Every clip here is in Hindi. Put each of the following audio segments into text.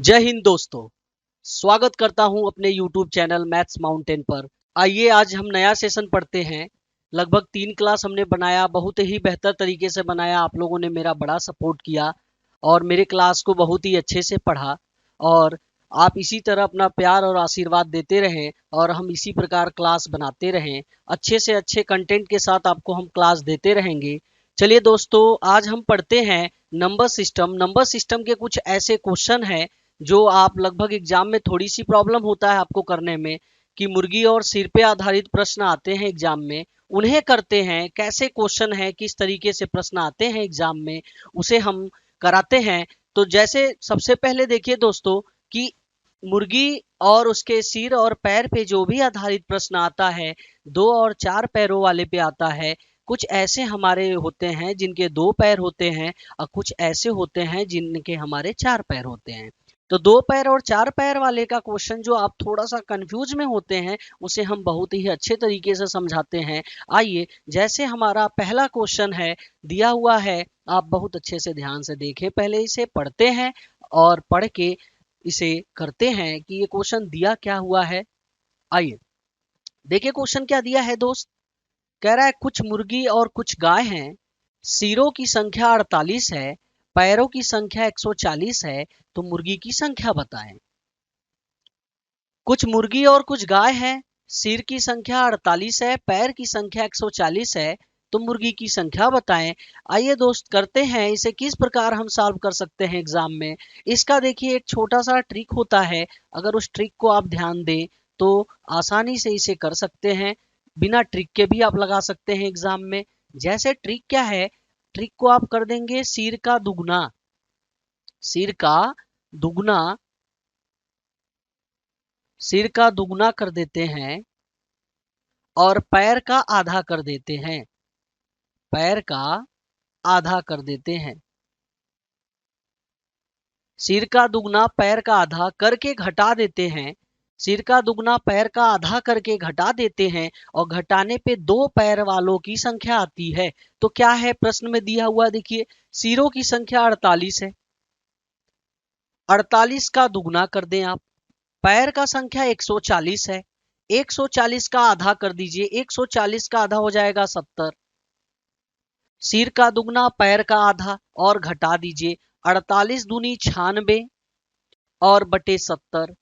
जय हिंद दोस्तों। स्वागत करता हूं अपने YouTube चैनल मैथ्स माउंटेन पर। आइए आज हम नया सेशन पढ़ते हैं। लगभग 3 क्लास हमने बनाया, बहुत ही बेहतर तरीके से बनाया। आप लोगों ने मेरा बड़ा सपोर्ट किया और मेरे क्लास को बहुत ही अच्छे से पढ़ा। और आप इसी तरह अपना प्यार और आशीर्वाद देते रहें और हम इसी प्रकार क्लास बनाते रहें। अच्छे से अच्छे कंटेंट के साथ आपको हम क्लास देते रहेंगे। चलिए दोस्तों, आज हम पढ़ते हैं नंबर सिस्टम। नंबर सिस्टम के कुछ ऐसे क्वेश्चन हैं जो आप लगभग एग्जाम में थोड़ी सी प्रॉब्लम होता है आपको करने में, कि मुर्गी और सिर पे आधारित प्रश्न आते हैं एग्जाम में, उन्हें करते हैं। कैसे क्वेश्चन है, किस तरीके से प्रश्न आते हैं एग्जाम में, उसे हम कराते हैं। तो जैसे सबसे पहले देखिए दोस्तों कि मुर्गी और उसके सिर और पैर पे जो भी आधारित प्रश्न आता है, 2 और 4 पैरों वाले पे आता है। कुछ ऐसे हमारे होते हैं जिनके 2 पैर होते हैं और कुछ ऐसे होते हैं जिनके हमारे 4 पैर होते हैं। तो 2 पैर और 4 पैर वाले का क्वेश्चन जो आप थोड़ा सा कंफ्यूज में होते हैं, उसे हम बहुत ही अच्छे तरीके से समझाते हैं। आइए, जैसे हमारा पहला क्वेश्चन है, दिया हुआ है। आप बहुत अच्छे से ध्यान से देखें, पहले इसे पढ़ते हैं और पढ़ के इसे करते हैं कि ये क्वेश्चन दिया क्या हुआ है। आइए देखिए क्वेश्चन क्या दिया है दोस्त। कह रहा है कुछ मुर्गी और कुछ गाय हैं, सिरों की संख्या 48 है, पैरों की संख्या 140 है, तो मुर्गी की संख्या बताएं। कुछ मुर्गी और कुछ गाय हैं, सिर की संख्या 48 है, पैर की संख्या 140 है, तो मुर्गी की संख्या बताएं। आइए दोस्त करते हैं, इसे किस प्रकार हम सॉल्व कर सकते हैं एग्जाम में। इसका देखिए एक छोटा सा ट्रिक होता है, अगर उस ट्रिक को आप ध्यान दें तो आसानी से इसे कर सकते हैं। बिना ट्रिक के भी आप लगा सकते हैं एग्जाम में। जैसे ट्रिक क्या है, ट्रिक को आप कर देंगे सिर का दुगना। सिर का दुगना, सिर का दुगना कर देते हैं और पैर का आधा कर देते हैं। पैर का आधा कर देते हैं। सिर का दुगना पैर का आधा करके घटा देते हैं। सिर का दुगना पैर का आधा करके घटा देते हैं और घटाने पे 2 पैर वालों की संख्या आती है। तो क्या है प्रश्न में दिया हुआ, देखिए सिरों की संख्या 48 है, 48 का दुगना कर दें आप। पैर का संख्या 140 है, 140 का आधा कर दीजिए, 140 का आधा हो जाएगा 70। सिर का दुगना पैर का आधा और घटा दीजिए, 48 दूनी 96 और बटे 70।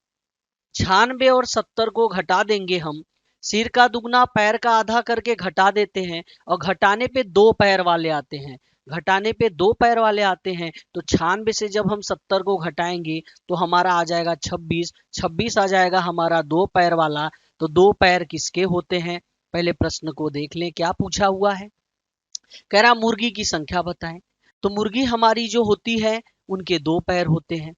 96 और 70 को घटा देंगे हम। सिर का दुगना पैर का आधा करके घटा देते हैं और घटाने पे 2 पैर वाले आते हैं। घटाने पे 2 पैर वाले आते हैं, तो 96 से जब हम 70 को घटाएंगे तो हमारा आ जाएगा 26। 26 आ जाएगा हमारा 2 पैर वाला। तो 2 पैर किसके होते हैं, पहले प्रश्न को देख लें क्या पूछा हुआ है। कह रहा मुर्गी की संख्या बताएं। तो मुर्गी हमारी जो होती है उनके 2 पैर होते हैं।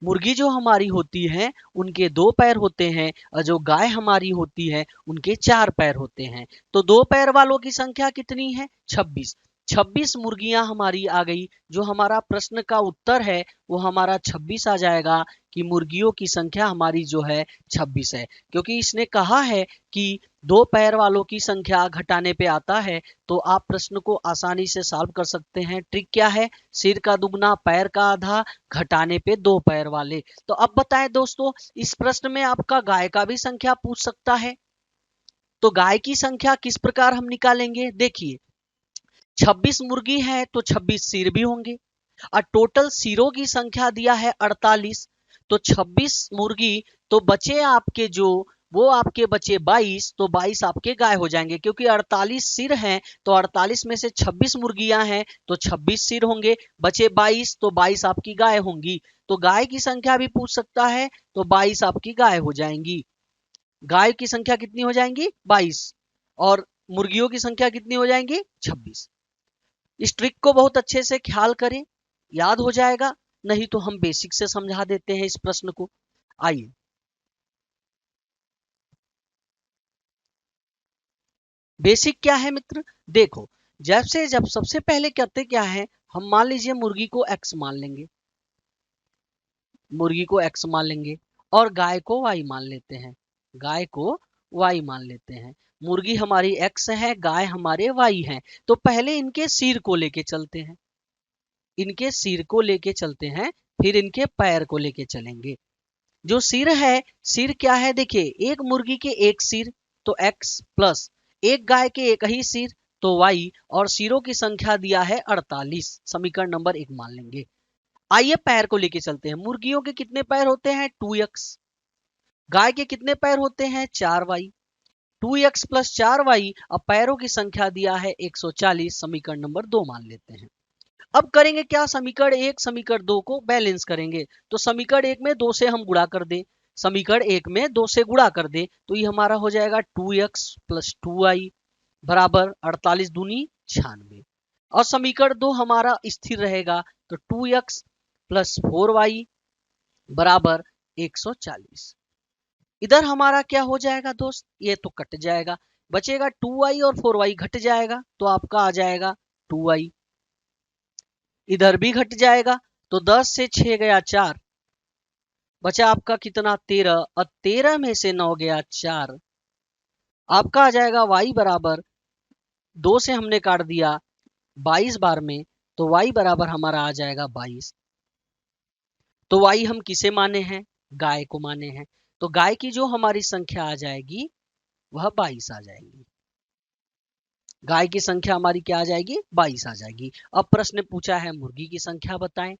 मुर्गी जो हमारी होती है उनके 2 पैर होते हैं और जो गाय हमारी होती है उनके 4 पैर होते हैं। तो 2 पैर वालों की संख्या कितनी है, 26। 26 मुर्गियां हमारी आ गई। जो हमारा प्रश्न का उत्तर है वो हमारा 26 आ जाएगा, कि मुर्गियों की संख्या हमारी जो है 26 है। क्योंकि इसने कहा है कि 2 पैर वालों की संख्या घटाने पे आता है, तो आप प्रश्न को आसानी से सॉल्व कर सकते हैं। ट्रिक क्या है, सिर का दुगना पैर का आधा घटाने पे 2 पैर वाले। तो अब बताएं दोस्तों, इस प्रश्न में आपका गाय का भी संख्या पूछ सकता है। तो गाय की संख्या किस प्रकार हम निकालेंगे, देखिए 26 मुर्गी है तो 26 सिर भी होंगे और टोटल सिरों की संख्या दिया है 48। तो 26 मुर्गी तो बचे आपके जो, वो आपके बचे 22, तो 22 आपके गाय हो जाएंगे। क्योंकि 48 सिर हैं तो 48 में से 26 मुर्गियां हैं तो 26 सिर होंगे, बचे 22 तो 22 आपकी गाय होंगी। तो गाय की संख्या भी पूछ सकता है, तो 22 आपकी गाय हो जाएंगी। गाय की संख्या कितनी हो जाएंगी, 22, और मुर्गियों की संख्या कितनी हो जाएंगी, 26। इस ट्रिक को बहुत अच्छे से ख्याल करें, याद हो जाएगा। नहीं तो हम बेसिक से समझा देते हैं इस प्रश्न को। आइए बेसिक क्या है मित्र, देखो जब सबसे पहले करते क्या है, हम मान लीजिए मुर्गी को x मान लेंगे, मुर्गी को x मान लेंगे और गाय को y मान लेते हैं, गाय को y मान लेते हैं। मुर्गी हमारी x है, गाय हमारे y है। तो पहले इनके सिर को लेके चलते हैं, इनके सिर को लेके चलते हैं, फिर इनके पैर को लेके चलेंगे। जो सिर है, सिर क्या है देखिए, एक मुर्गी के एक सिर तो x प्लस एक गाय के एक ही सिर तो y, और सिरों की संख्या दिया है 48, समीकरण नंबर 1 मान लेंगे। आइए पैर को लेके चलते हैं। मुर्गियों के कितने पैर होते हैं 2x, गाय के कितने पैर होते हैं 4y, 2x प्लस 4y, अब पैरों की संख्या दिया है 140, समीकरण नंबर 2 मान लेते हैं। अब करेंगे क्या, समीकरण 1 समीकरण 2 को बैलेंस करेंगे। तो समीकरण 1 में 2 से हम गुणा कर दें, समीकरण 1 में 2 से गुणा कर दें तो ये हमारा हो जाएगा 2x प्लस 2y बराबर 48 दूनी 96, और समीकरण 2 हमारा स्थिर रहेगा तो 2x प्लस 4y बराबर 140। इधर हमारा क्या हो जाएगा दोस्त, ये तो कट जाएगा, बचेगा 2y और 4y घट जाएगा तो आपका आ जाएगा 2y, इधर भी घट जाएगा तो 10 से 6 गया 4, बचा आपका कितना 13, और 13 में से 9 गया 4, आपका आ जाएगा y बराबर 2 से हमने काट दिया 22 बार में, तो y बराबर हमारा आ जाएगा 22। तो y हम किसे माने हैं, गाय को माने हैं, तो गाय की जो हमारी संख्या आ जाएगी वह 22 आ जाएगी। गाय की संख्या हमारी क्या आ जाएगी 22 आ जाएगी। अब प्रश्न पूछा है मुर्गी की संख्या बताएं,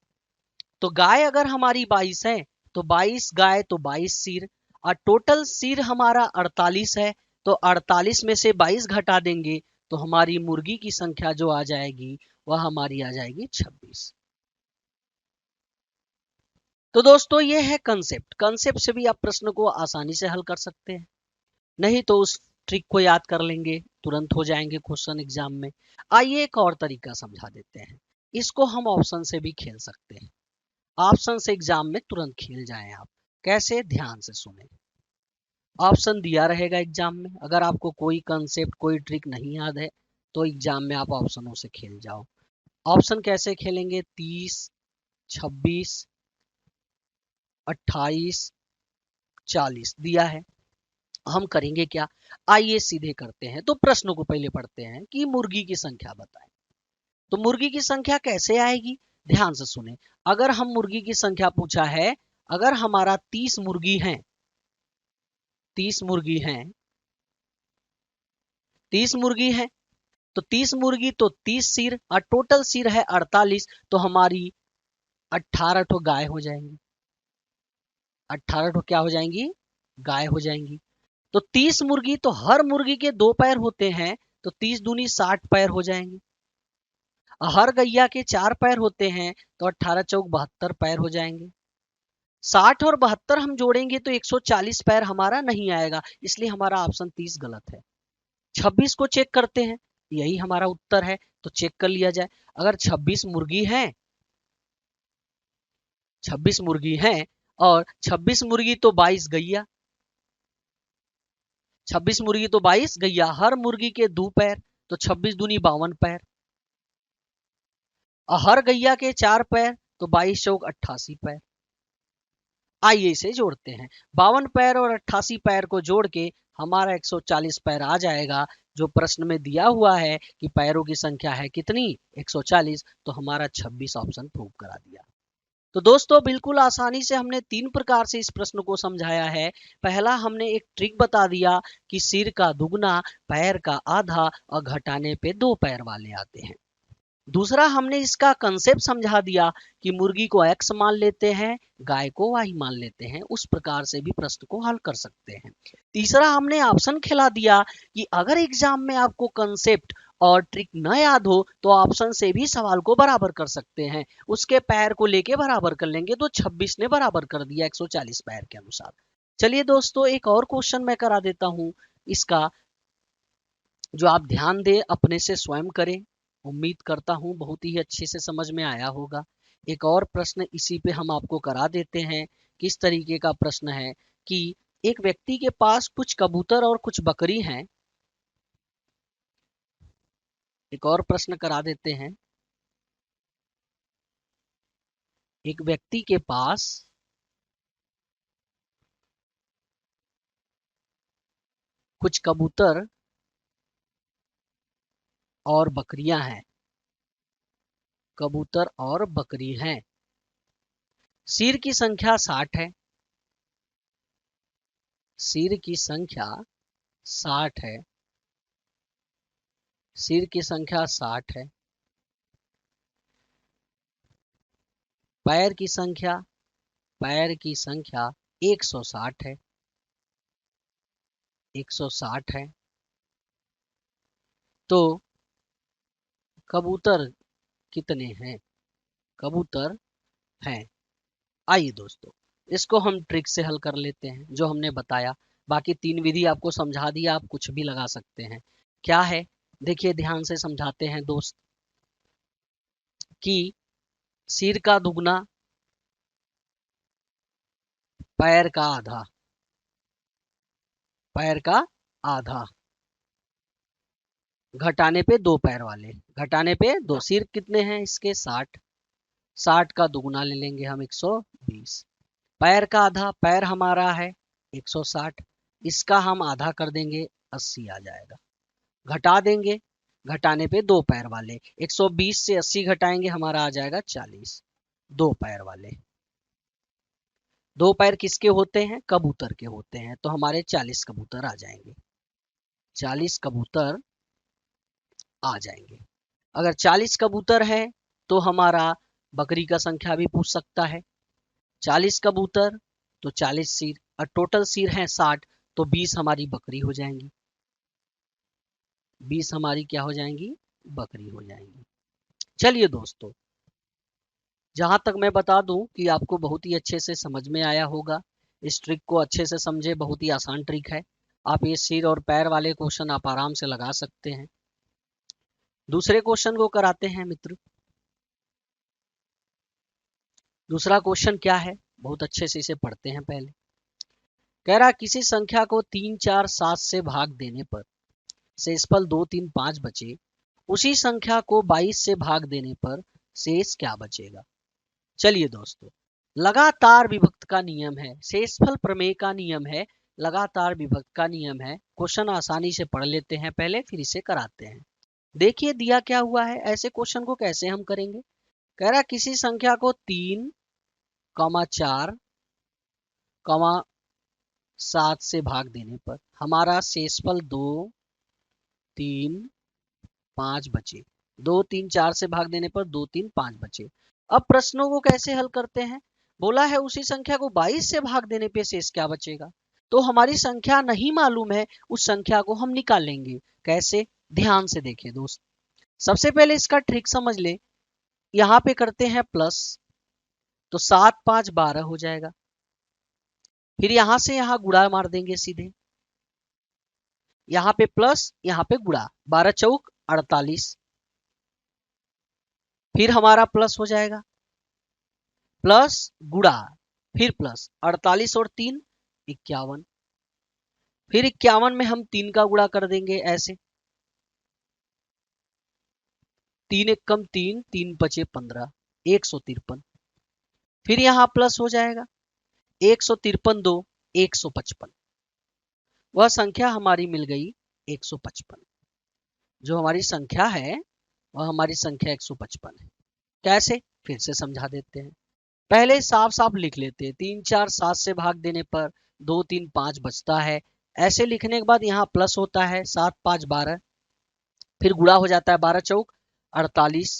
तो गाय अगर हमारी 22 है तो 22 गाय तो 22 सिर, और टोटल सिर हमारा 48 है, तो 48 में से 22 घटा देंगे तो हमारी मुर्गी की संख्या जो आ जाएगी वह हमारी आ जाएगी 26। तो दोस्तों ये है कंसेप्ट, कंसेप्ट से भी आप प्रश्न को आसानी से हल कर सकते हैं, नहीं तो उस ट्रिक को याद कर लेंगे तुरंत हो जाएंगे क्वेश्चन एग्जाम में। आइए एक और तरीका समझा देते हैं, इसको हम ऑप्शन से भी खेल सकते हैं, ऑप्शन से एग्जाम में तुरंत खेल जाएं आप। कैसे, ध्यान से सुने। ऑप्शन दिया रहेगा एग्जाम में, अगर आपको कोई कंसेप्ट कोई ट्रिक नहीं याद है तो एग्जाम में आप ऑप्शनों से खेल जाओ। ऑप्शन कैसे खेलेंगे, 30, 26, 28, 40 दिया है। हम करेंगे क्या, आइए सीधे करते हैं। तो प्रश्नों को पहले पढ़ते हैं कि मुर्गी की संख्या बताएं। तो मुर्गी की संख्या कैसे आएगी, ध्यान से सुने। अगर हम मुर्गी की संख्या पूछा है, अगर हमारा 30 मुर्गी हैं, 30 मुर्गी हैं, 30 मुर्गी हैं, तो 30 मुर्गी तो 30 सिर, और टोटल सिर है 48, तो हमारी 18 ठो गाय हो जाएंगी, 18 ठो क्या हो जाएंगी, गाय हो जाएंगी। तो 30 मुर्गी तो हर मुर्गी के 2 पैर होते हैं, तो 30 दूनी 60 पैर हो जाएंगे। हर गैया के 4 पैर होते हैं, तो 18 चौक 72 पैर हो जाएंगे। 60 और 72 हम जोड़ेंगे तो 140 पैर हमारा नहीं आएगा, इसलिए हमारा ऑप्शन 30 गलत है। 26 को चेक करते हैं, यही हमारा उत्तर है, तो चेक कर लिया जाए। अगर 26 मुर्गी हैं, 26 मुर्गी हैं, और 26 मुर्गी तो 22 गैया, 26 मुर्गी तो 22 गैया, हर मुर्गी के 2 पैर, तो 26 दूनी 52 पैर, और हर गैया के 4 पैर, तो 22 चौक 88 पैर। आइए इसे जोड़ते हैं, 52 पैर और 88 पैर को जोड़ के हमारा 140 पैर आ जाएगा। जो प्रश्न में दिया हुआ है कि पैरों की संख्या है कितनी 140, तो हमारा 26 ऑप्शन प्रूव करा दिया। तो दोस्तों बिल्कुल आसानी से हमने 3 प्रकार से इस प्रश्न को समझाया है। पहला हमने एक ट्रिक बता दिया कि सिर का दुगना, पैर का आधा, और घटाने पे 2 पैर वाले आते हैं। दूसरा हमने इसका कंसेप्ट समझा दिया कि मुर्गी को x मान लेते हैं, गाय को y मान लेते हैं, उस प्रकार से भी प्रश्न को हल कर सकते हैं। तीसरा हमने ऑप्शन खिला दिया कि अगर एग्जाम में आपको कंसेप्ट और ट्रिक न याद हो तो ऑप्शन से भी सवाल को बराबर कर सकते हैं, उसके पैर को लेके बराबर कर लेंगे। तो 26 ने बराबर कर दिया 140 पैर के अनुसार। चलिए दोस्तों एक और क्वेश्चन मैं करा देता हूं, इसका जो आप ध्यान दें अपने से स्वयं करें, उम्मीद करता हूं बहुत ही अच्छे से समझ में आया होगा। एक और प्रश्न इसी पे हम आपको करा देते हैं। किस तरीके का प्रश्न है कि एक व्यक्ति के पास कुछ कबूतर और कुछ बकरी हैं। एक और प्रश्न करा देते हैं, एक व्यक्ति के पास कुछ कबूतर और बकरियां हैं। कबूतर और बकरी हैं। सिर की संख्या 60 है। सिर की संख्या 60 है। सिर की संख्या 60 है। पैर की संख्या 160 है। 160 है। तो कबूतर कितने हैं? कबूतर हैं। आइए दोस्तों, इसको हम ट्रिक से हल कर लेते हैं जो हमने बताया। बाकी 3 विधि आपको समझा दिया, आप कुछ भी लगा सकते हैं। क्या है? देखिए ध्यान से समझाते हैं दोस्त कि सिर का दुगना, पैर का आधा, पैर का आधा, घटाने पे 2 पैर वाले, घटाने पे 2। सिर कितने हैं इसके? 60। 60 का दुगना ले लेंगे हम 120। पैर का आधा, पैर हमारा है 160, इसका हम आधा कर देंगे 80 आ जाएगा। घटा देंगे, घटाने पे 2 पैर वाले, 120 से 80 घटाएंगे हमारा आ जाएगा 40। 2 पैर वाले, 2 पैर किसके होते हैं? कबूतर के होते हैं। तो हमारे 40 कबूतर आ जाएंगे। 40 कबूतर आ जाएंगे। अगर 40 कबूतर है तो हमारा बकरी का संख्या भी पूछ सकता है। 40 कबूतर तो 40 सिर, और टोटल सिर है 60, तो 20 हमारी बकरी हो जाएंगी। 20 हमारी क्या हो जाएंगी? बकरी हो जाएंगी। चलिए दोस्तों, जहां तक मैं बता दूं कि आपको बहुत ही अच्छे से समझ में आया होगा। इस ट्रिक को अच्छे से समझे, बहुत ही आसान ट्रिक है। आप ये सिर और पैर वाले क्वेश्चन आप आराम से लगा सकते हैं। दूसरे क्वेश्चन को कराते हैं मित्र। दूसरा क्वेश्चन क्या है? बहुत अच्छे से इसे पढ़ते हैं पहले। कह रहा किसी संख्या को 3, 4, 7 से भाग देने पर शेषफल 2, 3, 5 बचे, उसी संख्या को 22 से भाग देने पर शेष क्या बचेगा? चलिए दोस्तों, लगातार विभक्त का नियम है, शेषफल प्रमेय का नियम है, लगातार विभक्त का नियम है। क्वेश्चन आसानी से पढ़ लेते हैं पहले, फिर इसे कराते हैं। देखिए दिया क्या हुआ है, ऐसे क्वेश्चन को कैसे हम करेंगे। कह रहा किसी संख्या को 3, 4, 7 से भाग देने पर हमारा शेषफल 2, 3, 5 बचे। 2, 3, 4 से भाग देने पर 2, 3, 5 बचे। अब प्रश्नों को कैसे हल करते हैं? बोला है उसी संख्या को 22 से भाग देने पे शेष क्या बचेगा। तो हमारी संख्या नहीं मालूम है, उस संख्या को हम निकालेंगे। कैसे? ध्यान से देखिए दोस्त। सबसे पहले इसका ट्रिक समझ ले। यहाँ पे करते हैं प्लस, तो 7, 5, 12 हो जाएगा। फिर यहां से यहां गुणा मार देंगे सीधे, यहाँ पे प्लस, यहाँ पे गुणा, 12 चौक 48। फिर हमारा प्लस हो जाएगा, प्लस गुणा, फिर प्लस 48 और 3 51। फिर 51 में हम 3 का गुणा कर देंगे ऐसे, 3 एक कम 3, 3 पचे 15, 153। फिर यहाँ प्लस हो जाएगा 153 2 155। वह संख्या हमारी मिल गई 155। जो हमारी संख्या है वह हमारी संख्या 155 है। कैसे? फिर से समझा देते हैं। पहले साफ साफ लिख लेते हैं। 3, 4, 7 से भाग देने पर 2, 3, 5 बचता है। ऐसे लिखने के बाद यहाँ प्लस होता है 7, 5, 12। फिर गुणा हो जाता है 12 चौक 48।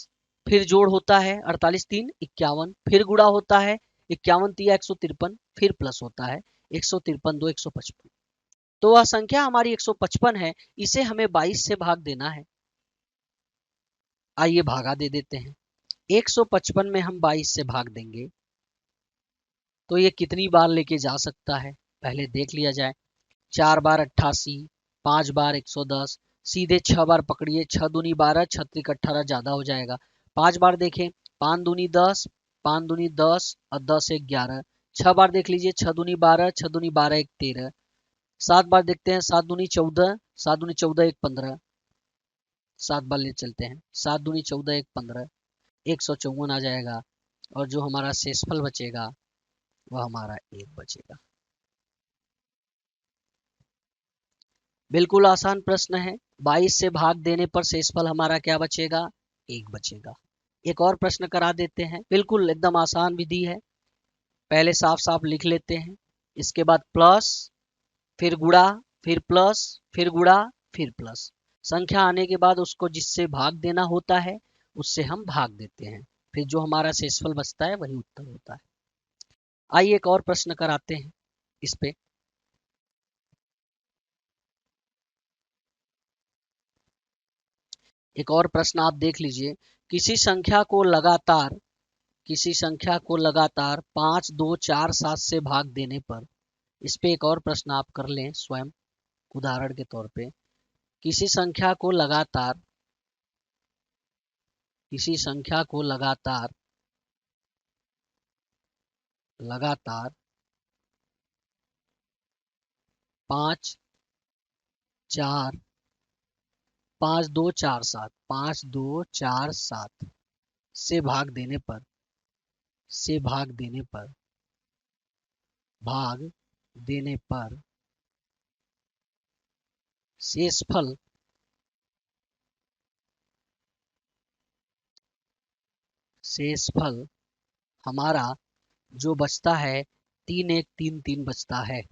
फिर जोड़ होता है 48 3 51। फिर गुणा होता है 51 3 153। फिर प्लस होता है 153 2 155। तो वह संख्या हमारी 155 है। इसे हमें 22 से भाग देना है। आइए भागा दे देते हैं। 155 में हम 22 से भाग देंगे तो ये कितनी बार लेके जा सकता है, पहले देख लिया जाए। 4 बार 88, 5 बार 110, सीधे 6 बार पकड़िए, 6 दूनी 12, 6 त्रिक 18 ज्यादा हो जाएगा। 5 बार देखें, 5 दूनी 10, 5 दूनी 10 और 10 एक 11। 6 बार देख लीजिए, 6 दूनी 12, 6 दूनी 12 एक 13। 7 बार देखते हैं, 7 दूनी 14, 7 दूनी 14 एक 15। 7 बार ले चलते हैं, 7 दूनी 14 एक 15, 154 आ जाएगा। और जो हमारा शेषफल बचेगा वह हमारा 1 बचेगा। बिल्कुल आसान प्रश्न है। 22 से भाग देने पर शेषफल हमारा क्या बचेगा? 1 बचेगा। एक और प्रश्न करा देते हैं, बिल्कुल एकदम आसान विधि है, पहले साफ साफ लिख लेते हैं। इसके बाद प्लस, फिर गुणा, फिर प्लस, फिर गुणा, फिर प्लस। संख्या आने के बाद उसको जिससे भाग देना होता है उससे हम भाग देते हैं, फिर जो हमारा शेषफल बचता है वही उत्तर होता है। आइए एक और प्रश्न कराते हैं इस पे। एक और प्रश्न आप देख लीजिए, किसी संख्या को लगातार 5, 2, 4, 7 से भाग देने पर, इस पे एक और प्रश्न आप कर लें स्वयं उदाहरण के तौर पे। किसी संख्या को लगातार लगातार 5, 4, 5, 2, 4, 7, 5, 2, 4, 7 से भाग देने पर, भाग देने पर शेषफल हमारा जो बचता है 3, 1, 3, 3 बचता है।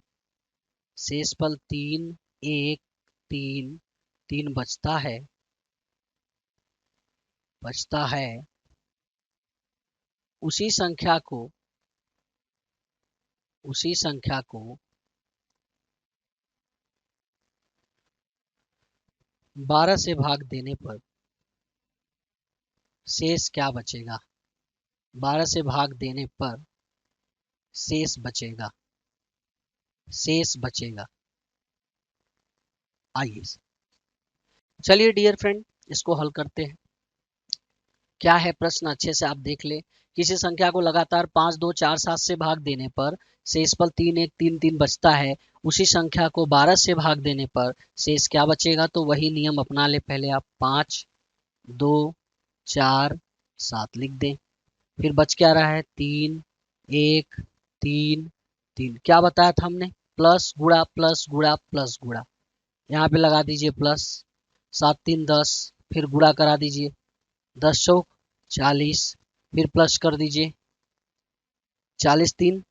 शेषफल 3, 1, 3, 3 बचता है। उसी संख्या को 12 से भाग देने पर शेष क्या बचेगा? 12 से भाग देने पर शेष बचेगा। आइए चलिए डियर फ्रेंड इसको हल करते हैं। क्या है प्रश्न अच्छे से आप देख ले। किसी संख्या को लगातार 5, 2, 4, 7 से भाग देने पर शेषफल 3, 1, 3, 3 बचता है। उसी संख्या को 12 से भाग देने पर शेष क्या बचेगा? तो वही नियम अपना ले, पहले आप 5, 2, 4, 7 लिख दें। फिर बच क्या रहा है? 3, 1, 3, 3। क्या बताया था हमने? प्लस गुणा प्लस गुणा प्लस गुणा। यहाँ पे लगा दीजिए प्लस, 7, 3, 10, फिर गुणा करा दीजिए, 10 चौक 40, फिर प्लस कर दीजिए, 40 3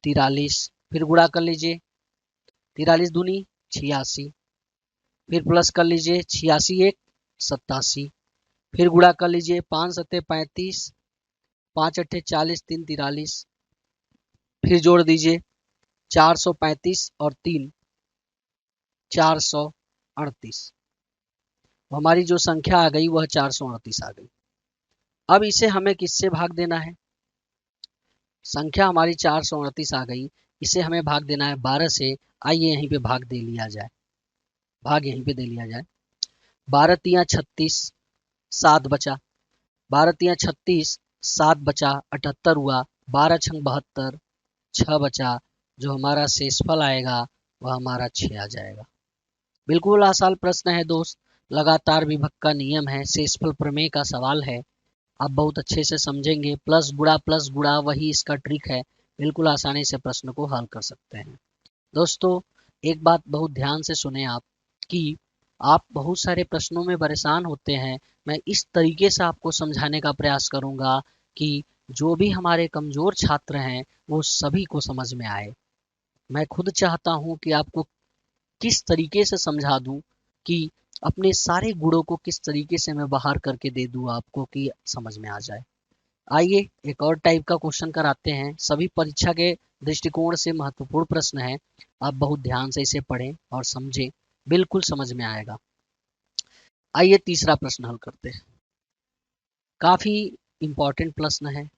43, फिर गुणा कर लीजिए, 43 दूनी 86, फिर प्लस कर लीजिए 86 1 87, फिर गुणा कर लीजिए 5 7 35, 5 8 40, 3 43, फिर जोड़ दीजिए 435 और 3 438। हमारी जो संख्या आ गई वह 438 आ गई। अब इसे हमें किससे भाग देना है? संख्या हमारी 438 आ गई, इसे हमें भाग देना है 12 से। आइए यहीं पे भाग दे लिया जाए, भाग यहीं पे दे लिया जाए। 12 तिया 36, 7 बचा, 12 तिया 36, 7 बचा, 78 हुआ, 12 छंग 72, 6 बचा। जो हमारा शेषफल आएगा वह हमारा 6 आ जाएगा। बिल्कुल आसान प्रश्न है दोस्त, लगातार विभक्त का नियम है, शेषफल प्रमेय का सवाल है। आप बहुत अच्छे से समझेंगे, प्लस गुणा वही इसका ट्रिक है, बिल्कुल आसानी से प्रश्न को हल कर सकते हैं। दोस्तों एक बात बहुत ध्यान से सुने आप, कि आप बहुत सारे प्रश्नों में परेशान होते हैं। मैं इस तरीके से आपको समझाने का प्रयास करूंगा कि जो भी हमारे कमजोर छात्र हैं वो सभी को समझ में आए। मैं खुद चाहता हूं कि आपको किस तरीके से समझा दूं कि अपने सारे गुणों को किस तरीके से मैं बाहर करके दे दूं आपको कि समझ में आ जाए। आइए एक और टाइप का क्वेश्चन कराते हैं, सभी परीक्षा के दृष्टिकोण से महत्वपूर्ण प्रश्न है। आप बहुत ध्यान से इसे पढ़ें और समझें, बिल्कुल समझ में आएगा। आइए तीसरा प्रश्न हल करते हैं। काफी इंपॉर्टेंट प्रश्न है,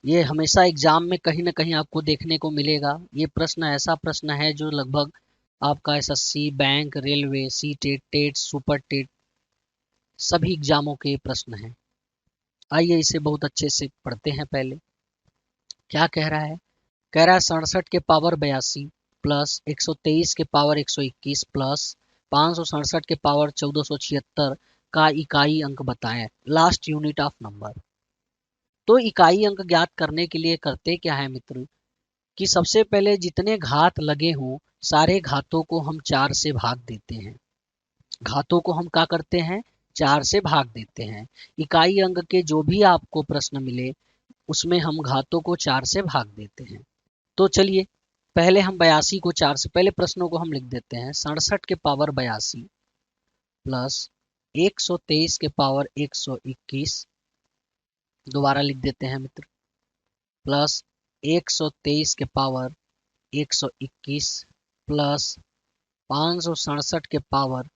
ये हमेशा एग्जाम में कहीं ना कहीं आपको देखने को मिलेगा। ये प्रश्न ऐसा प्रश्न है जो लगभग आपका SSC, bank, railway, CTET, TET, super TET सभी एग्जामों के प्रश्न हैं। आइए इसे बहुत अच्छे से पढ़ते हैं। पहले क्या कह रहा है? कह रहा है 67 के पावर 82 प्लस 123 के पावर 121 प्लस 567 के पावर 1476 का इकाई अंक बताएं, लास्ट यूनिट ऑफ नंबर। तो इकाई अंक ज्ञात करने के लिए करते क्या है मित्र, कि सबसे पहले जितने घात लगे हों सारे घातों को हम 4 से भाग देते हैं। घातों को हम क्या करते हैं? 4 से भाग देते हैं। इकाई अंक के जो भी आपको प्रश्न मिले उसमें हम घातों को 4 से भाग देते हैं। तो चलिए पहले हम 82 को 4 से, पहले प्रश्नों को हम लिख देते हैं। 67 के पावर 82 प्लस 123 के पावर 121, दोबारा लिख देते हैं मित्र, प्लस 123 के पावर 121 प्लस 567 के पावर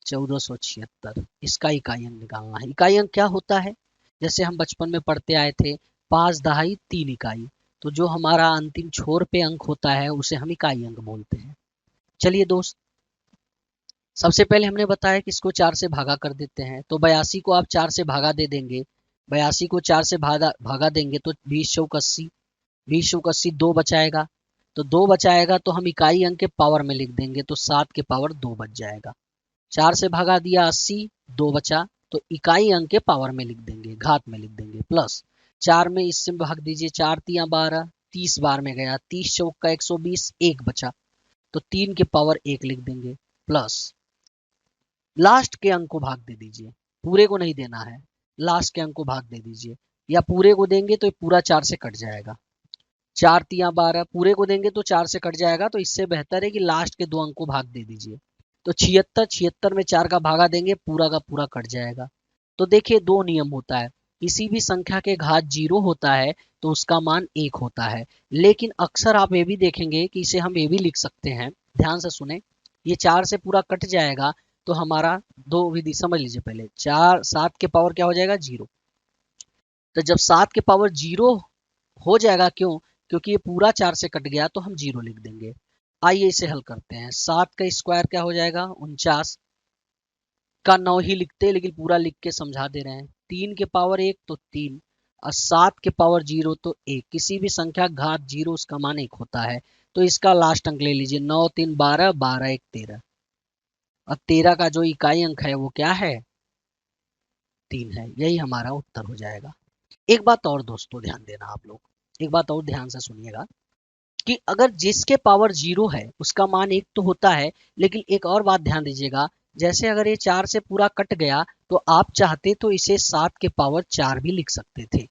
1476। इसका इकाई अंक निकालना है। इकाई अंक क्या होता है? जैसे हम बचपन में पढ़ते आए थे 5 दहाई 3 इकाई, तो जो हमारा अंतिम छोर पे अंक होता है उसे हम इकाई अंक बोलते हैं। चलिए दोस्त, सबसे पहले हमने बताया कि इसको 4 से भागा कर देते हैं, तो 82 को आप 4 से भागा दे देंगे। 82 को 4 से भागा देंगे तो 20 चौक 80, 20 चौक 80 2 बचाएगा, तो 2 बचाएगा तो हम इकाई अंक के पावर में लिख देंगे, तो 7 के पावर 2 बच जाएगा। 4 से भागा दिया 80, 2 बचा, तो इकाई अंक के पावर में लिख देंगे, घात में लिख देंगे, प्लस 4 में इससे भाग दीजिए, 4 तिया 12, 30 बार में गया, 30 चौक का 120, 1 बचा, तो 3 के पावर 1 लिख देंगे, प्लस लास्ट के अंक को भाग दे दीजिए, पूरे को नहीं देना है, लास्ट के अंक को भाग दे दीजिए, या पूरे को देंगे तो पूरा 4 से कट जाएगा। 4 तिया 12, पूरे को देंगे तो 4 से कट जाएगा, तो इससे बेहतर है कि लास्ट के 2 अंक को भाग दे दीजिए। तो 76, 76 में 4 का भागा देंगे, पूरा का पूरा कट जाएगा। तो देखिए 2 नियम होता है, किसी भी संख्या के घात 0 होता है तो उसका मान 1 होता है, लेकिन अक्सर आप ये भी देखेंगे कि इसे हम ये भी लिख सकते हैं, ध्यान से सुने, ये 4 से पूरा कट जाएगा तो हमारा 2 विधि समझ लीजिए। पहले 4 7 के पावर क्या हो जाएगा 0, तो जब 7 के पावर 0 हो जाएगा, क्यों? क्योंकि ये पूरा 4 से कट गया, तो हम 0 लिख देंगे। आइए इसे हल करते हैं। 7 का स्क्वायर क्या हो जाएगा 49, का 9 ही लिखते हैं लेकिन पूरा लिख के समझा दे रहे हैं। 3 के पावर 1 तो 3, और 7 के पावर 0 तो 1। किसी भी संख्या घात 0 उसका मान 1 होता है, तो इसका लास्ट अंक ले लीजिए, 9 3 12, 12 1 13, और 13 का जो इकाई अंक है वो क्या है 3 है। यही हमारा उत्तर हो जाएगा। एक बात और दोस्तों ध्यान देना, आप लोग एक बात और ध्यान से सुनिएगा कि अगर जिसके पावर 0 है उसका मान 1 तो होता है, लेकिन एक और बात ध्यान दीजिएगा, जैसे अगर ये 4 से पूरा कट गया तो आप चाहते तो इसे 7 के पावर 4 भी लिख सकते थे।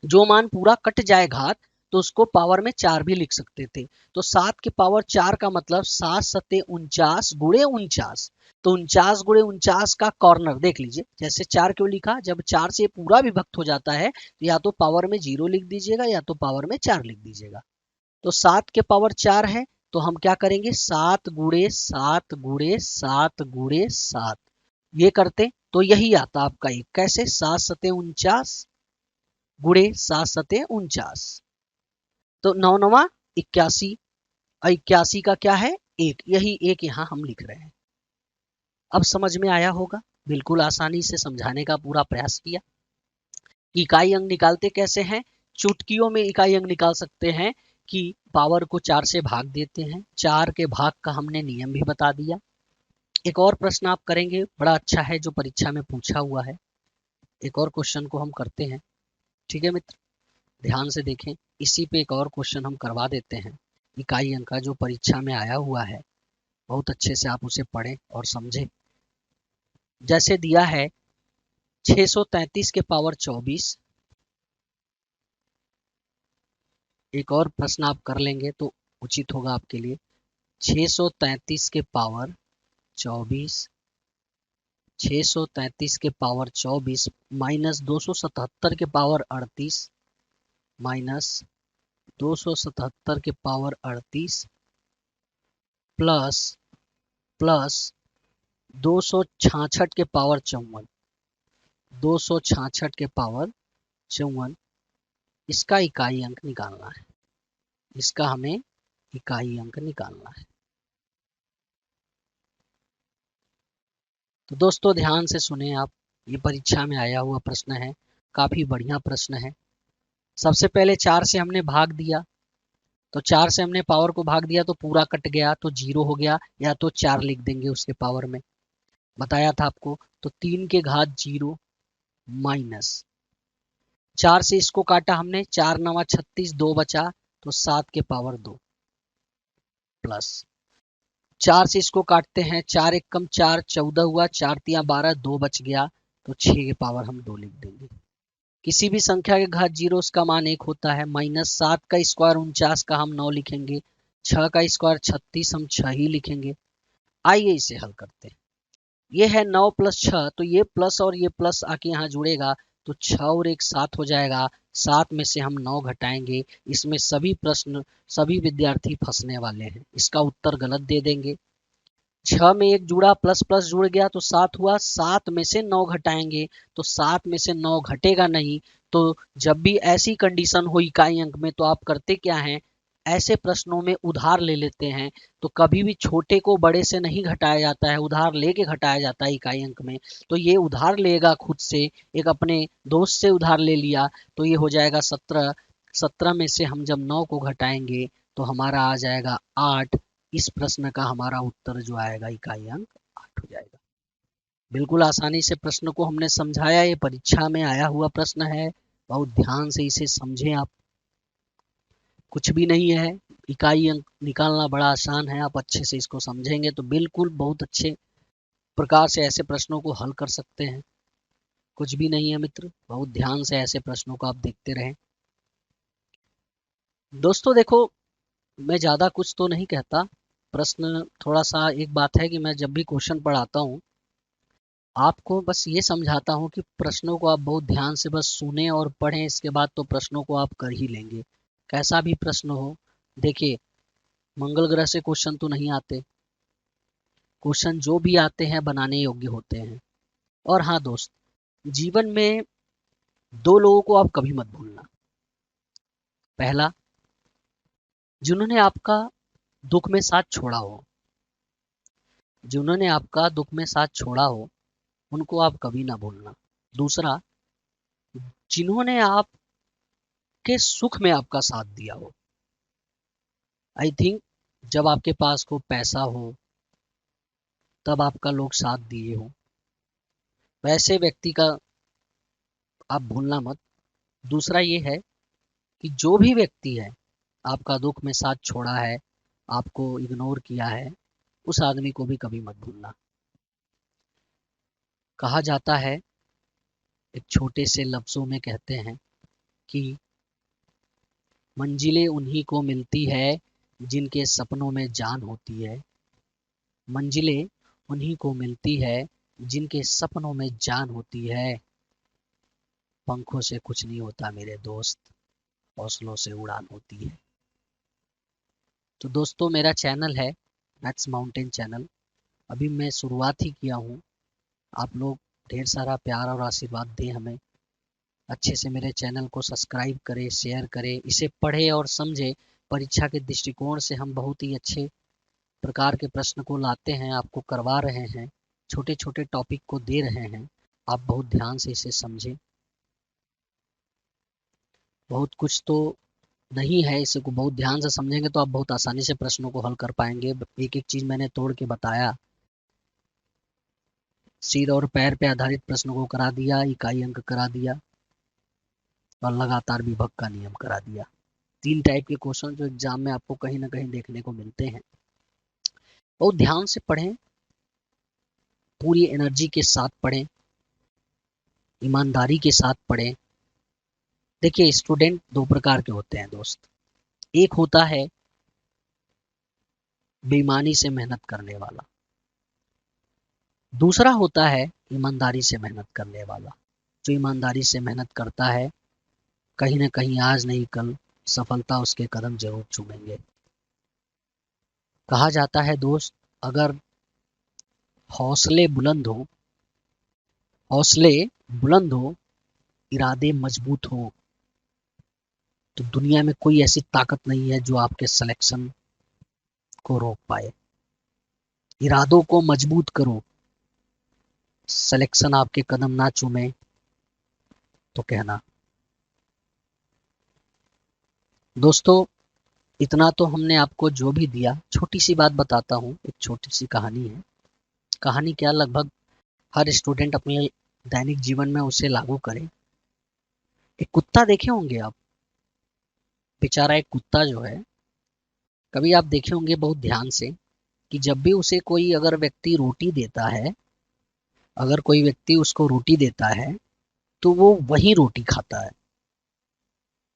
जो मान पूरा कट जाए घात तो उसको पावर में 4 भी लिख सकते थे। तो 7 के पावर 4 का मतलब 7 सत्ते 49 गुणे 49, तो 49 गुणे 49 का कॉर्नर देख लीजिए। जैसे 4 क्यों लिखा, जब 4 से पूरा विभक्त हो जाता है तो या तो पावर में 0 लिख दीजिएगा या तो पावर में 4 लिख दीजिएगा। तो 7 के पावर 4 है, तो हम क्या करेंगे 7 गुणे 7 गुणे 7 गुणे 7, ये करते तो यही आता आपका एक, कैसे 7 सत्ते 49 गुणे 7 सत्ते 49, तो 9 9 81, और 81 का क्या है 1, यही एक यहाँ हम लिख रहे हैं। अब समझ में आया होगा, बिल्कुल आसानी से समझाने का पूरा प्रयास किया। इकाई अंक निकालते कैसे हैं, चुटकियों में इकाई अंक निकाल सकते हैं कि पावर को 4 से भाग देते हैं। 4 के भाग का हमने नियम भी बता दिया। एक और प्रश्न आप करेंगे, बड़ा अच्छा है, जो परीक्षा में पूछा हुआ है। एक और क्वेश्चन को हम करते हैं, ठीक है मित्र, ध्यान से देखें। इसी पे एक और क्वेश्चन हम करवा देते हैं, इकाई अंक का, जो परीक्षा में आया हुआ है। बहुत अच्छे से आप उसे पढ़ें और समझें। जैसे दिया है 633 के पावर 24, एक और प्रश्न आप कर लेंगे तो उचित होगा आपके लिए। 633 के पावर 24, 633 के पावर 24 माइनस 277 के पावर 38, माइनस 277 के पावर 38 प्लस प्लस 266 के पावर 54, 266 के पावर 54, इसका इकाई अंक निकालना है। इसका हमें इकाई अंक निकालना है। तो दोस्तों ध्यान से सुने आप, ये परीक्षा में आया हुआ प्रश्न है, काफी बढ़िया प्रश्न है। सबसे पहले 4 से हमने भाग दिया, तो 4 से हमने पावर को भाग दिया तो पूरा कट गया तो 0 हो गया, या तो 4 लिख देंगे उसके पावर में, बताया था आपको। तो 3 के घात 0 माइनस 4 से इसको काटा हमने, 4 9 36, 2 बचा, तो 7 के पावर 2 प्लस 4 से इसको काटते हैं, 4 एक कम 4, 14 हुआ, 4 तिया 12, 2 बच गया, तो 6 के पावर हम 2 लिख देंगे। किसी भी संख्या के घात 0 उसका मान 1 होता है। -7 का स्क्वायर 49 का हम 9 लिखेंगे। 6 का स्क्वायर 36 हम 6 ही लिखेंगे। आइए इसे हल करते हैं। ये है 9 + 6, तो ये प्लस और ये प्लस आके यहाँ जुड़ेगा, तो 6 और 1 7 हो जाएगा। 7 में से हम 9 घटाएंगे। इसमें सभी विद्यार्थी फंसने वाले हैं, इसका उत्तर गलत दे देंगे। 6 में 1 जुड़ा, प्लस प्लस जुड़ गया तो 7 हुआ। 7 में से 9 घटाएंगे, तो 7 में से 9 घटेगा नहीं। तो जब भी ऐसी कंडीशन हो इकाई अंक में, तो आप करते क्या हैं, ऐसे प्रश्नों में उधार ले लेते हैं। तो कभी भी छोटे को बड़े से नहीं घटाया जाता है, उधार लेके घटाया जाता है इकाई अंक में। तो ये उधार लेगा खुद से, एक अपने दोस्त से उधार ले लिया, तो ये हो जाएगा 17। 17 में से हम जब 9 को घटाएंगे तो हमारा आ जाएगा 8। इस प्रश्न का हमारा उत्तर जो आएगा इकाई अंक 8 हो जाएगा। बिल्कुल आसानी से प्रश्न को हमने समझाया, ये परीक्षा में आया हुआ प्रश्न है, बहुत ध्यान से इसे समझें आप। कुछ भी नहीं है, इकाई अंक निकालना बड़ा आसान है। आप अच्छे से इसको समझेंगे तो बिल्कुल बहुत अच्छे प्रकार से ऐसे प्रश्नों को हल कर सकते हैं। कुछ भी नहीं है मित्र, बहुत ध्यान से ऐसे प्रश्नों को आप देखते रहें। दोस्तों देखो, मैं ज़्यादा कुछ तो नहीं कहता। प्रश्न थोड़ा सा, एक बात है कि मैं जब भी क्वेश्चन पढ़ाता हूँ, आपको बस ये समझाता हूँ कि प्रश्नों को आप बहुत ध्यान से बस सुने और पढ़ें। इसके बाद तो प्रश्नों को आप कर ही लेंगे, कैसा भी प्रश्न हो। देखिए, मंगल ग्रह से क्वेश्चन तो नहीं आते, क्वेश्चन जो भी आते हैं बनाने योग्य होते हैं। और हाँ दोस्त, जीवन में 2 लोगों को आप कभी मत भूलना। पहला, जिन्होंने आपका दुख में साथ छोड़ा हो, जिन्होंने आपका दुख में साथ छोड़ा हो उनको आप कभी ना भूलना। दूसरा, जिन्होंने आपके सुख में आपका साथ दिया हो। आई थिंक जब आपके पास को पैसा हो तब आपका लोग साथ दिए हो, वैसे व्यक्ति का आप भूलना मत। दूसरा ये है कि जो भी व्यक्ति है आपका दुख में साथ छोड़ा है, आपको इग्नोर किया है, उस आदमी को भी कभी मत भूलना। कहा जाता है, एक छोटे से लफ्जों में कहते हैं कि मंजिलें उन्हीं को मिलती है जिनके सपनों में जान होती है। मंजिलें उन्हीं को मिलती है जिनके सपनों में जान होती है। पंखों से कुछ नहीं होता मेरे दोस्त, हौसलों से उड़ान होती है। तो दोस्तों, मेरा चैनल है मैथ्स माउंटेन चैनल, अभी मैं शुरुआत ही किया हूँ। आप लोग ढेर सारा प्यार और आशीर्वाद दें हमें। अच्छे से मेरे चैनल को सब्सक्राइब करें, शेयर करें, इसे पढ़ें और समझें। परीक्षा के दृष्टिकोण से हम बहुत ही अच्छे प्रकार के प्रश्न को लाते हैं, आपको करवा रहे हैं, छोटे छोटे टॉपिक को दे रहे हैं। आप बहुत ध्यान से इसे समझें। बहुत कुछ तो नहीं है, इसे को बहुत ध्यान से समझेंगे तो आप बहुत आसानी से प्रश्नों को हल कर पाएंगे। एक एक चीज मैंने तोड़ के बताया, सिर और पैर पे आधारित प्रश्नों को करा दिया, इकाई अंक करा दिया और लगातार विभक्त का नियम करा दिया। 3 टाइप के क्वेश्चन जो एग्जाम में आपको कहीं ना कहीं देखने को मिलते हैं। बहुत ध्यान से पढ़ें, पूरी एनर्जी के साथ पढ़ें, ईमानदारी के साथ पढ़ें। देखिए, स्टूडेंट 2 प्रकार के होते हैं दोस्त। एक होता है बेईमानी से मेहनत करने वाला, दूसरा होता है ईमानदारी से मेहनत करने वाला। जो ईमानदारी से मेहनत करता है, कहीं ना कहीं आज नहीं कल सफलता उसके कदम जरूर चूमेंगे। कहा जाता है दोस्त, अगर हौसले बुलंद हो, हौसले बुलंद हो, इरादे मजबूत हो, तो दुनिया में कोई ऐसी ताकत नहीं है जो आपके सिलेक्शन को रोक पाए। इरादों को मजबूत करो, सिलेक्शन आपके कदम ना चूमे तो कहना। दोस्तों, इतना तो हमने आपको जो भी दिया, छोटी सी बात बताता हूँ, एक छोटी सी कहानी है। कहानी क्या, लगभग हर स्टूडेंट अपने दैनिक जीवन में उसे लागू करे। एक कुत्ता देखे होंगे आप, बेचारा एक कुत्ता जो है, कभी आप देखे होंगे बहुत ध्यान से, कि जब भी उसे कोई अगर व्यक्ति रोटी देता है, अगर कोई व्यक्ति उसको रोटी देता है तो वो वही रोटी खाता है।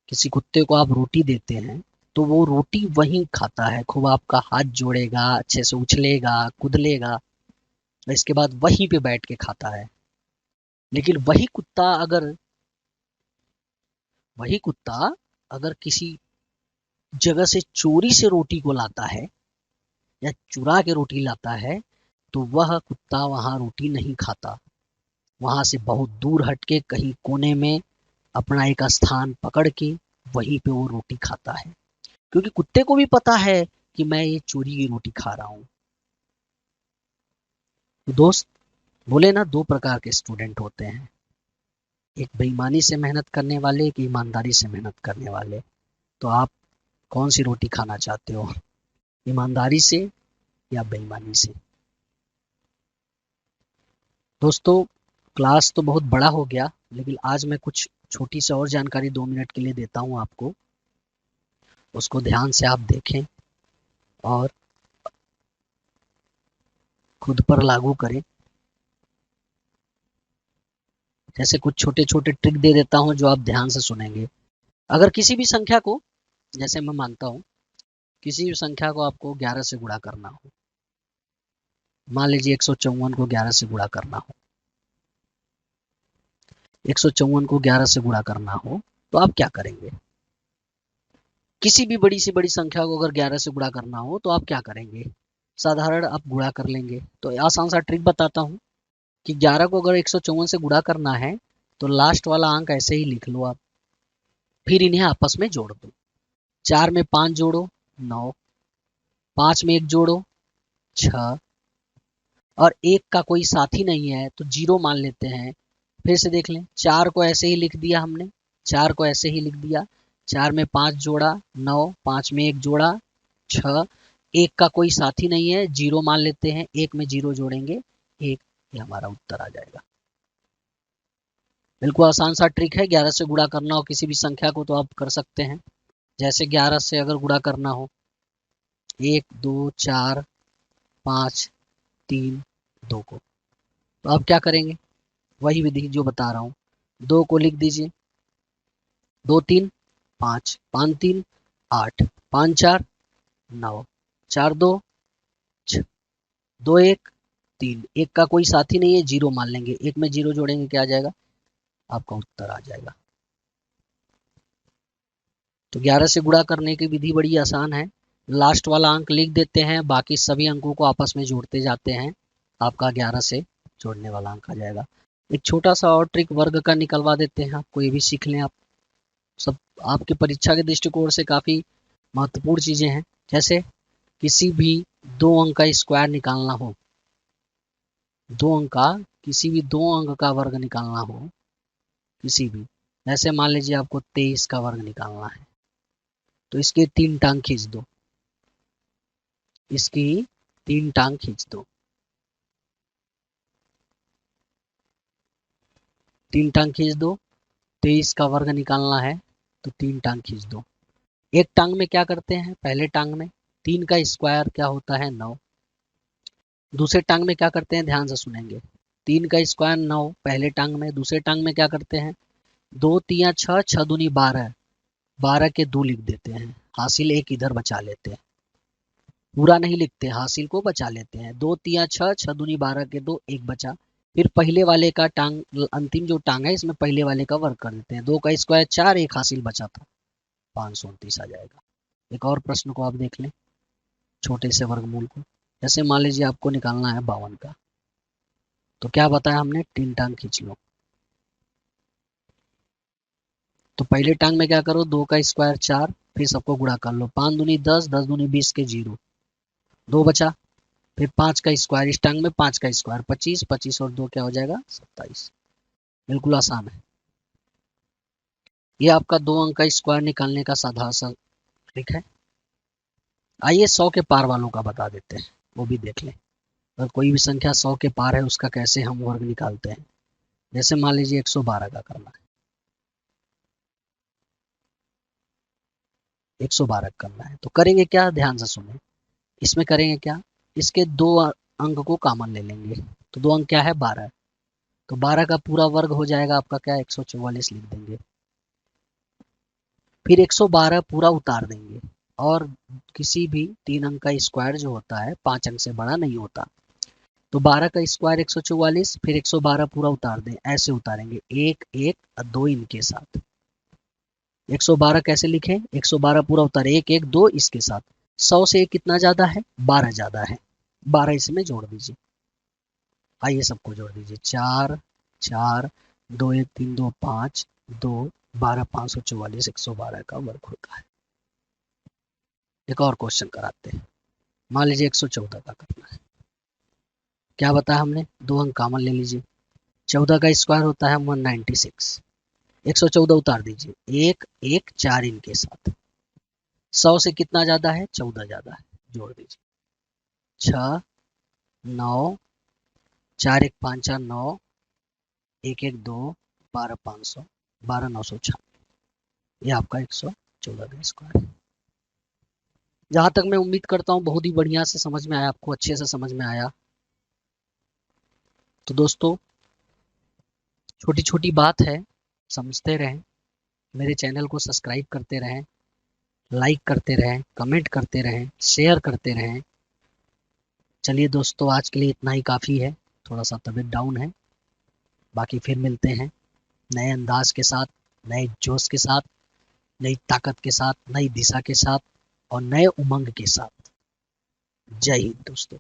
किसी कुत्ते को आप रोटी देते हैं तो वो रोटी वही खाता है, खूब आपका हाथ जोड़ेगा, अच्छे से उछलेगा, कुदलेगा, इसके बाद वहीं पे बैठ के खाता है। लेकिन वही कुत्ता अगर किसी जगह से चोरी से रोटी को लाता है या चुरा के रोटी लाता है तो वह कुत्ता वहां रोटी नहीं खाता, वहां से बहुत दूर हटके कहीं कोने में अपना एक स्थान पकड़ के वहीं पे वो रोटी खाता है, क्योंकि कुत्ते को भी पता है कि मैं ये चोरी की रोटी खा रहा हूं। तो दोस्त, बोले ना, दो प्रकार के स्टूडेंट होते हैं, एक बेईमानी से मेहनत करने वाले, एक ईमानदारी से मेहनत करने वाले। तो आप कौन सी रोटी खाना चाहते हो, ईमानदारी से या बेईमानी से? दोस्तों, क्लास तो बहुत बड़ा हो गया, लेकिन आज मैं कुछ छोटी सी और जानकारी 2 मिनट के लिए देता हूं आपको, उसको ध्यान से आप देखें और खुद पर लागू करें। जैसे कुछ छोटे छोटे ट्रिक दे देता हूं जो आप ध्यान से सुनेंगे। अगर किसी भी संख्या को, जैसे मैं मानता हूं, किसी भी संख्या को आपको 11 से गुणा करना हो, मान लीजिए 154 को 11 से गुणा करना हो, 154 को 11 से गुणा करना हो तो आप क्या करेंगे? किसी भी बड़ी से बड़ी संख्या को अगर 11 से गुणा करना हो तो आप क्या करेंगे? साधारण आप गुणा कर लेंगे। तो आसान सा ट्रिक बताता हूँ कि 11 को अगर 154 से गुणा करना है तो लास्ट वाला अंक ऐसे ही लिख लो आप, फिर इन्हें आपस में जोड़ दो। 4 में 5 जोड़ो 9, 5 में 1 जोड़ो 6, और 1 का कोई साथी नहीं है तो 0 मान लेते हैं। फिर से देख लें, 4 को ऐसे ही लिख दिया हमने, 4 को ऐसे ही लिख दिया, 4 में 5 जोड़ा 9, 5 में 1 जोड़ा 6, 1 का कोई साथी नहीं है, 0 मान लेते हैं, 1 में 0 जोड़ेंगे 1, ये हमारा उत्तर आ जाएगा। बिल्कुल आसान सा ट्रिक है, 11 से गुणा करना हो किसी भी संख्या को तो आप कर सकते हैं। जैसे 11 से अगर गुणा करना हो 1 2 4 5 3 2 को, तो आप क्या करेंगे? वही विधि जो बता रहा हूँ, 2 को लिख दीजिए, 2 3 5, 5 3 8, 5 4 9, 4 2 6, 2 1 3, 1 का कोई साथी नहीं है, 0 मान लेंगे, 1 में 0 जोड़ेंगे, क्या आ जाएगा? आपका उत्तर आ जाएगा। तो 11 से गुणा करने की विधि बड़ी आसान है, लास्ट वाला अंक लिख देते हैं, बाकी सभी अंकों को आपस में जोड़ते जाते हैं, आपका 11 से जोड़ने वाला अंक आ जाएगा। एक छोटा सा और ट्रिक वर्ग का निकलवा देते हैं आपको, ये भी सीख लें आप, सब आपके परीक्षा के दृष्टिकोण से काफी महत्वपूर्ण चीजें हैं। जैसे किसी भी 2 अंक का स्क्वायर निकालना हो, 2 अंक का, किसी भी 2 अंक का वर्ग निकालना हो, किसी भी, जैसे मान लीजिए आपको 23 का वर्ग निकालना है, तो इसके 3 टांग खींच दो, इसकी 3 टांग खींच दो, 3 टांग खींच दो। 23 का वर्ग निकालना है तो 3 टांग खींच दो। एक टांग में क्या करते हैं, पहले टांग में 3 का स्क्वायर क्या होता है 9, दूसरे टांग में क्या करते हैं, ध्यान से सुनेंगे, 3 का स्क्वायर 9 पहले टांग में, दूसरे टांग में क्या करते हैं, 2 3 6, 6 दूनी 12, 12 के 2 लिख देते हैं, हासिल 1 इधर बचा लेते हैं, पूरा नहीं लिखते, हासिल को बचा लेते हैं, 2 3 6, 6 दूनी 12 के 2, 1 बचा, फिर पहले वाले का टांग, अंतिम जो टांग है इसमें पहले वाले का वर्ग कर देते हैं, 2 का स्क्वायर 4, 1 हासिल बचा था, 529 आ जाएगा। एक और प्रश्न को आप देख लें, छोटे से वर्गमूल को, जैसे मान लीजिए आपको निकालना है 52 का, तो क्या बताया हमने, 3 टांग खींच लो। तो पहले टांग में क्या करो, 2 का स्क्वायर 4, फिर सबको गुणा कर लो, 5 दूनी 10, 10 दूनी 20 के 0, 2 बचा, फिर 5 का स्क्वायर, इस टांग में 5 का स्क्वायर 25, 25 और 2 क्या हो जाएगा 27। बिल्कुल आसान है, ये आपका 2 अंक का स्क्वायर निकालने का साधा सा ट्रिक है। आइए 100 के पार वालों का बता देते हैं, वो भी देख लें। अगर कोई भी संख्या 100 के पार है उसका कैसे हम वर्ग निकालते हैं। जैसे मान लीजिए 112 का करना है, 112 करना है तो करेंगे क्या, ध्यान से सुने, इसमें करेंगे क्या, इसके दो अंक को कॉमन ले लेंगे, तो दो अंक क्या है 12, तो 12 का पूरा वर्ग हो जाएगा आपका क्या 144 लिख देंगे। फिर 112 पूरा उतार देंगे, और किसी भी 3 अंक का स्क्वायर जो होता है 5 अंक से बड़ा नहीं होता, तो 12 का स्क्वायर 144, फिर 112 पूरा उतार दें, ऐसे उतारेंगे 1 1 और 2 इनके साथ। 112 कैसे लिखें, 112 पूरा उतारे 1 1 2 इसके साथ, 100 से कितना ज्यादा है 12 ज्यादा है, 12 इसमें जोड़ दीजिए। आइए सबको जोड़ दीजिए, 4 4 2 1 3 2 5 2 12 544 112 का वर्ग होता है। एक और क्वेश्चन कराते हैं, मान लीजिए 114 का करना है। क्या बताया हमने, दो अंक कॉमन ले लीजिए, 14 का स्क्वायर होता है 196, 114 उतार दीजिए 1 1 4 इनके साथ, 100 से कितना ज्यादा है 14 ज्यादा है, जोड़ दीजिए 6 9 4 1 5 4 9 1 1 2 12 500 12 996, ये आपका 114 का स्क्वायर है। जहां तक मैं उम्मीद करता हूँ बहुत ही बढ़िया से समझ में आया, आपको अच्छे से समझ में आया। तो दोस्तों छोटी छोटी बात है, समझते रहें, मेरे चैनल को सब्सक्राइब करते रहें, लाइक करते रहें, कमेंट करते रहें, शेयर करते रहें। चलिए दोस्तों आज के लिए इतना ही काफ़ी है, थोड़ा सा तबीयत डाउन है, बाकी फिर मिलते हैं नए अंदाज के साथ, नए जोश के साथ, नई ताकत के साथ, नई दिशा के साथ और नए उमंग के साथ। जय हिंद दोस्तों।